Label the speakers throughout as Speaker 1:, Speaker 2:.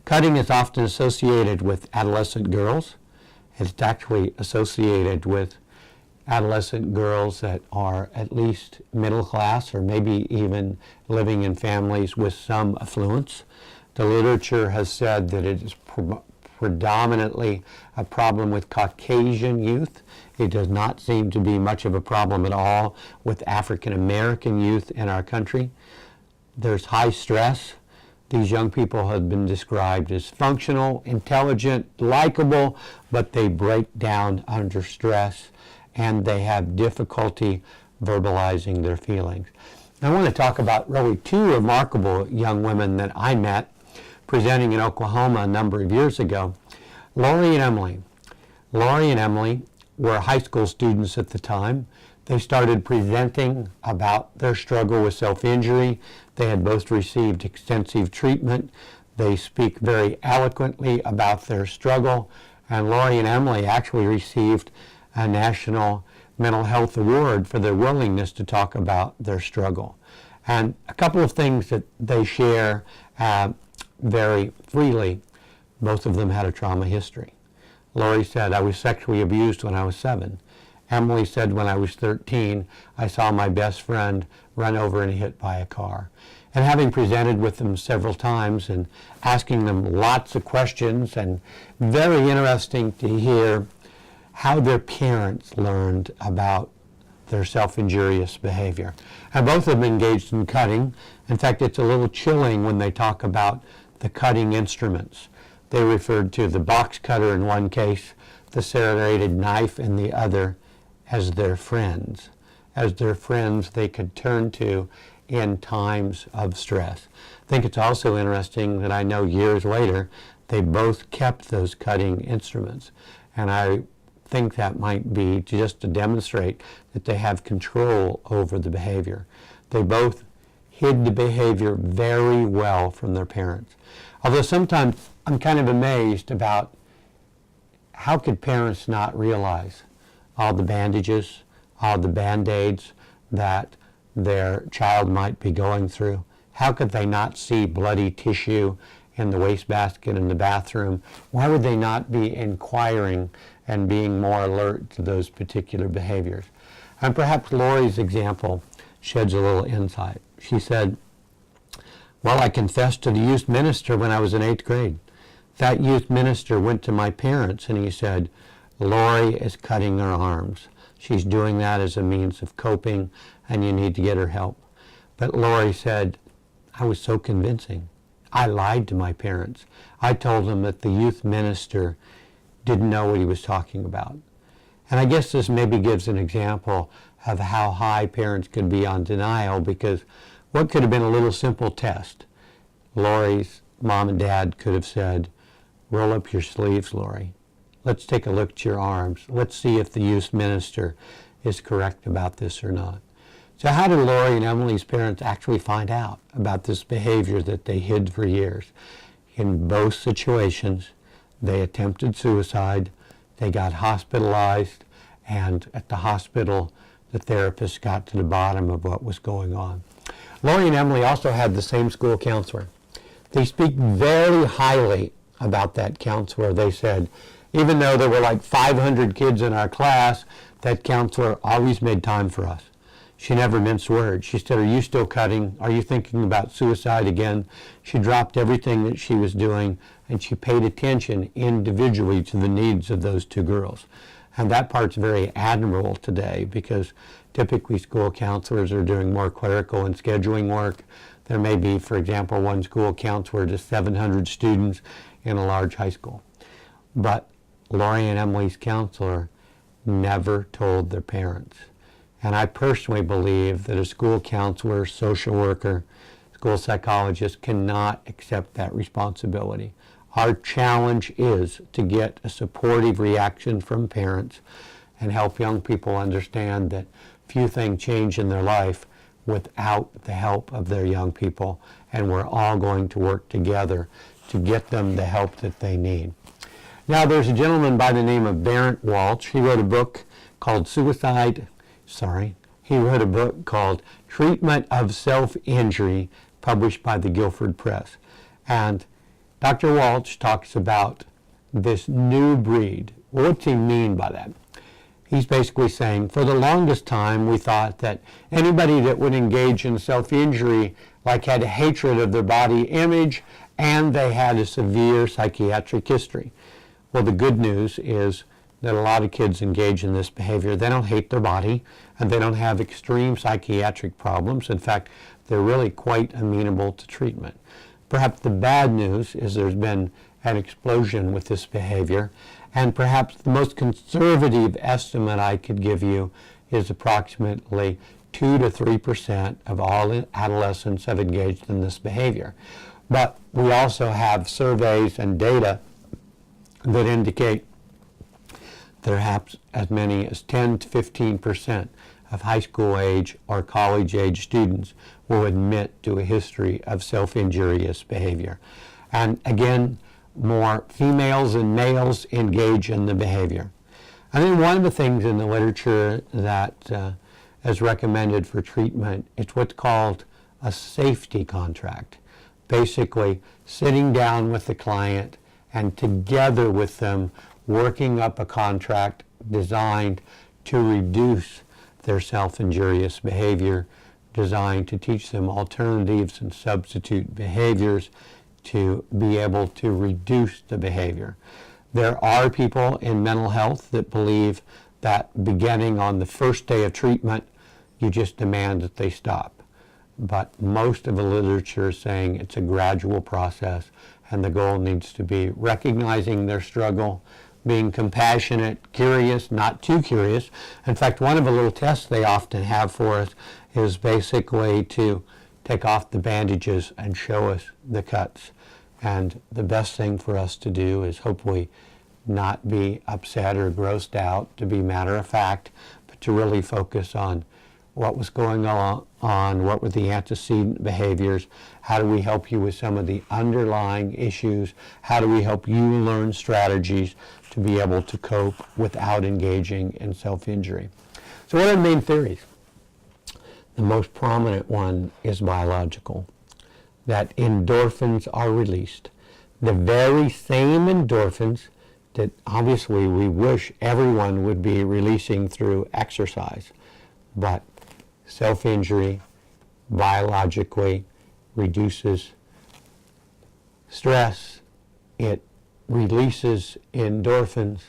Speaker 1: Cutting is often associated with adolescent girls. It's actually associated with adolescent girls that are at least middle class or maybe even living in families with some affluence. The literature has said that it is predominantly a problem with Caucasian youth. It does not seem to be much of a problem at all with African American youth in our country. There's high stress. These young people have been described as functional, intelligent, likable, but they break down under stress and they have difficulty verbalizing their feelings. I want to talk about really two remarkable young women that I met presenting in Oklahoma a number of years ago. Lori and Emily. Lori and Emily were high school students at the time. They started presenting about their struggle with self-injury. They had both received extensive treatment. They speak very eloquently about their struggle. And Lori and Emily actually received a National Mental Health Award for their willingness to talk about their struggle. And a couple of things that they share very freely. Both of them had a trauma history. Lori said, I was sexually abused when I was 7. Emily said, when I was 13, I saw my best friend run over and hit by a car. And having presented with them several times and asking them lots of questions, and very interesting to hear how their parents learned about their self-injurious behavior. And both of them engaged in cutting. In fact, it's a little chilling when they talk about the cutting instruments. They referred to the box cutter in one case, the serrated knife in the other, as their friends they could turn to in times of stress. I think it's also interesting that I know years later they both kept those cutting instruments, and I think that might be just to demonstrate that they have control over the behavior. They both hid the behavior very well from their parents. Although sometimes I'm kind of amazed about how could parents not realize all the bandages, all the Band-Aids that their child might be going through. How could they not see bloody tissue in the wastebasket in the bathroom? Why would they not be inquiring and being more alert to those particular behaviors? And perhaps Lori's example sheds a little insight. She said, well, I confessed to the youth minister when I was in 8th grade. That youth minister went to my parents and he said, Lori is cutting her arms. She's doing that as a means of coping and you need to get her help. But Lori said, I was so convincing. I lied to my parents. I told them that the youth minister didn't know what he was talking about. And I guess this maybe gives an example of how high parents could be on denial, because what could have been a little simple test? Lori's mom and dad could have said, roll up your sleeves, Lori. Let's take a look at your arms. Let's see if the youth minister is correct about this or not. So how did Lori and Emily's parents actually find out about this behavior that they hid for years? In both situations, they attempted suicide, they got hospitalized, and at the hospital, the therapist got to the bottom of what was going on. Lori and Emily also had the same school counselor. They speak very highly about that counselor. They said, even though there were like 500 kids in our class, that counselor always made time for us. She never minced words. She said, are you still cutting? Are you thinking about suicide again? She dropped everything that she was doing, and she paid attention individually to the needs of those two girls. And that part's very admirable today, because typically school counselors are doing more clerical and scheduling work. There may be, for example, one school counselor to 700 students in a large high school. But Lori and Emily's counselor never told their parents. And I personally believe that a school counselor, social worker, school psychologist cannot accept that responsibility. Our challenge is to get a supportive reaction from parents and help young people understand that few things change in their life without the help of their young people, and we're all going to work together to get them the help that they need. Now, there's a gentleman by the name of Barrett Walsh. He wrote a book called Treatment of Self-Injury, published by the Guilford Press. And Dr. Walsh talks about this new breed. Well, what's he mean by that? He's basically saying, for the longest time, we thought that anybody that would engage in self-injury like had a hatred of their body image and they had a severe psychiatric history. Well, the good news is that a lot of kids engage in this behavior. They don't hate their body and they don't have extreme psychiatric problems. In fact, they're really quite amenable to treatment. Perhaps the bad news is there's been an explosion with this behavior, and perhaps the most conservative estimate I could give you is approximately 2 to 3% of all adolescents have engaged in this behavior. But we also have surveys and data that indicate perhaps as many as 10 to 15% of high school age or college age students will admit to a history of self-injurious behavior. And again, more females and males engage in the behavior. I think one of the things in the literature that is recommended for treatment is what's called a safety contract. Basically, sitting down with the client and together with them working up a contract designed to reduce their self-injurious behavior, designed to teach them alternatives and substitute behaviors to be able to reduce the behavior. There are people in mental health that believe that beginning on the first day of treatment, you just demand that they stop. But most of the literature is saying it's a gradual process, and the goal needs to be recognizing their struggle, being compassionate, curious, not too curious. In fact, one of the little tests they often have for us is basically to take off the bandages and show us the cuts. And the best thing for us to do is hopefully not be upset or grossed out, to be matter of fact, but to really focus on what was going on, what were the antecedent behaviors, how do we help you with some of the underlying issues, how do we help you learn strategies to be able to cope without engaging in self-injury. So what are the main theories? The most prominent one is biological, that endorphins are released. The very same endorphins that obviously we wish everyone would be releasing through exercise, but self-injury biologically reduces stress, it releases endorphins,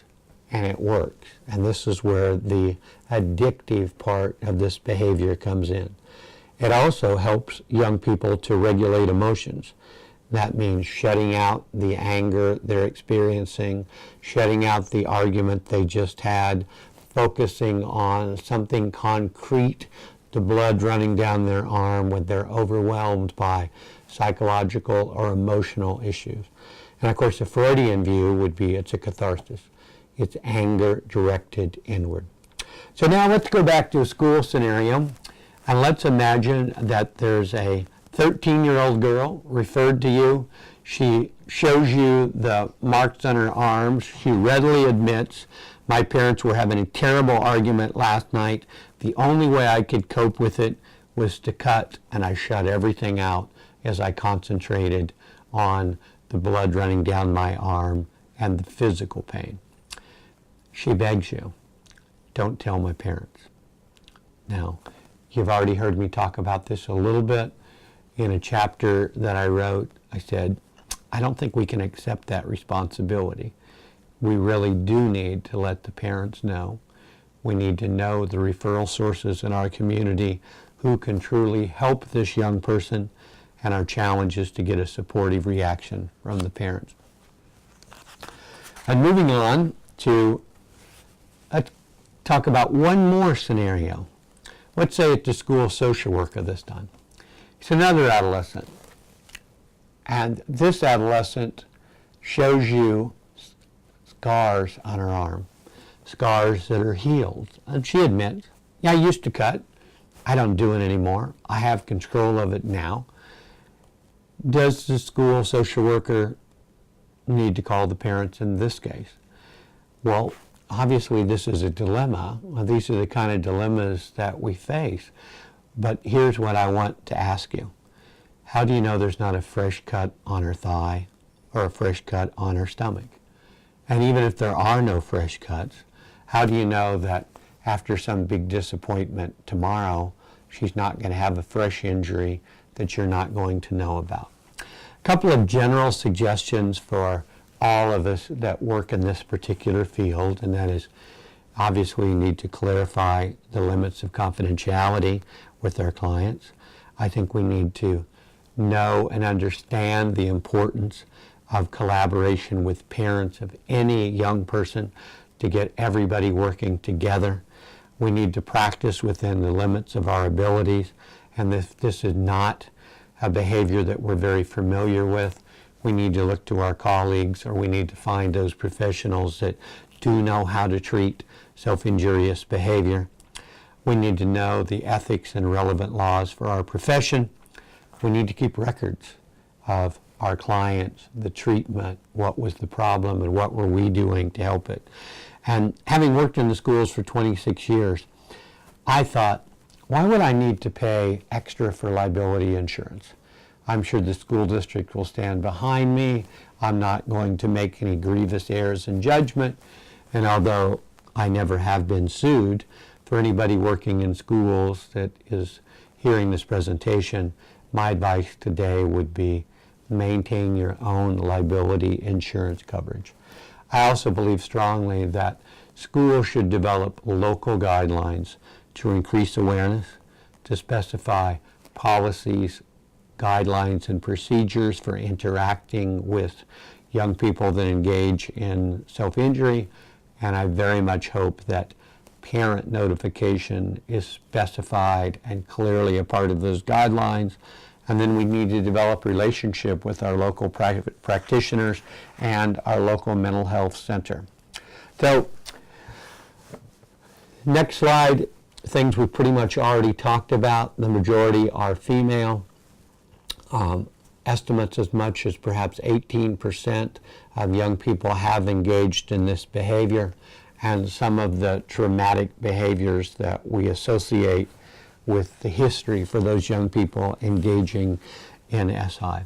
Speaker 1: and it works. And this is where the addictive part of this behavior comes in. It also helps young people to regulate emotions. That means shutting out the anger they're experiencing, shutting out the argument they just had, focusing on something concrete, the blood running down their arm when they're overwhelmed by psychological or emotional issues. And of course, the Freudian view would be it's a catharsis. It's anger directed inward. So now let's go back to a school scenario, and let's imagine that there's a 13-year-old girl referred to you. She shows you the marks on her arms. She readily admits, my parents were having a terrible argument last night. The only way I could cope with it was to cut, and I shut everything out as I concentrated on the blood running down my arm and the physical pain. She begs you, don't tell my parents. Now, you've already heard me talk about this a little bit. In a chapter that I wrote, I said, I don't think we can accept that responsibility. We really do need to let the parents know. We need to know the referral sources in our community who can truly help this young person, and our challenge is to get a supportive reaction from the parents. And moving on to, let's talk about one more scenario. Let's say it's the school social worker this time. It's another adolescent. And this adolescent shows you scars on her arm, scars that are healed. And she admits, yeah, I used to cut. I don't do it anymore. I have control of it now. Does the school social worker need to call the parents in this case? Well, obviously this is a dilemma. These are the kind of dilemmas that we face. But here's what I want to ask you. How do you know there's not a fresh cut on her thigh or a fresh cut on her stomach. And even if there are no fresh cuts, how do you know that after some big disappointment tomorrow, she's not going to have a fresh injury that you're not going to know about? A couple of general suggestions for all of us that work in this particular field, and that is, obviously we need to clarify the limits of confidentiality with our clients. I think we need to know and understand the importance of collaboration with parents of any young person to get everybody working together. We need to practice within the limits of our abilities, and if this is not a behavior that we're very familiar with, we need to look to our colleagues, or we need to find those professionals that do know how to treat self-injurious behavior. We need to know the ethics and relevant laws for our profession. We need to keep records of our clients, the treatment, what was the problem, and what were we doing to help it. And having worked in the schools for 26 years, I thought, why would I need to pay extra for liability insurance? I'm sure the school district will stand behind me. I'm not going to make any grievous errors in judgment. And although I never have been sued, for anybody working in schools that is hearing this presentation, my advice today would be maintain your own liability insurance coverage. I also believe strongly that schools should develop local guidelines to increase awareness, to specify policies, guidelines, and procedures for interacting with young people that engage in self-injury, and I very much hope that parent notification is specified and clearly a part of those guidelines. And then we need to develop relationship with our local private practitioners and our local mental health center. So, next slide, things we've pretty much already talked about. The majority are female. Estimates as much as perhaps 18% of young people have engaged in this behavior, and some of the traumatic behaviors that we associate with the history for those young people engaging in SI.